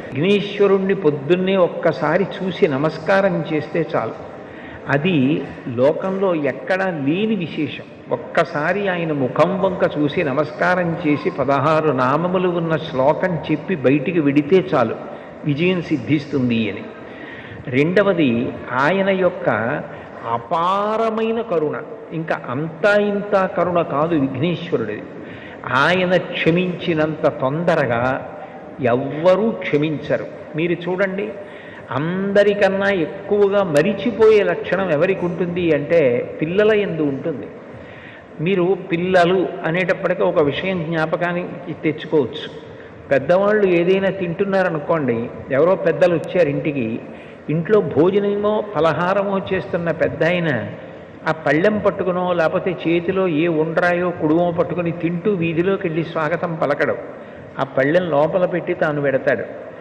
విఘ్నేశ్వరుణ్ణి పొద్దున్నే ఒక్కసారి చూసి నమస్కారం చేస్తే చాలు. అది లోకంలో ఎక్కడా లేని విశేషం. ఒక్కసారి ఆయన ముఖం వంక చూసి నమస్కారం చేసి 16 నామములు ఉన్న శ్లోకం చెప్పి బయటికి విడితే చాలు, విజయం సిద్ధిస్తుంది అని. రెండవది ఆయన యొక్క అపారమైన కరుణ. ఇంకా అంతా ఇంత కరుణ కాదు విఘ్నేశ్వరుడిది. ఆయన క్షమించినంత తొందరగా ఎవ్వరూ క్షమించరు. మీరు చూడండి, అందరికన్నా ఎక్కువగా మరిచిపోయే లక్షణం ఎవరికి ఉంటుంది అంటే పిల్లల యందు ఉంటుంది. మీరు పిల్లలు అనేటప్పటికీ ఒక విషయం జ్ఞాపకానికి తెచ్చుకోవచ్చు. పెద్దవాళ్ళు ఏదైనా తింటున్నారనుకోండి, ఎవరో పెద్దలు వచ్చారు ఇంటికి, ఇంట్లో భోజనమో ఫలహారమో చేస్తున్న పెద్ద ఆయన ఆ పళ్ళెం పట్టుకునో లేకపోతే చేతిలో ఏ ఉండ్రాయో కుడుమో పట్టుకుని తింటూ వీధిలోకి వెళ్ళి స్వాగతం పలకడం, ఆ పళ్ళెం లోపల పెట్టి తాను పెడతాడు.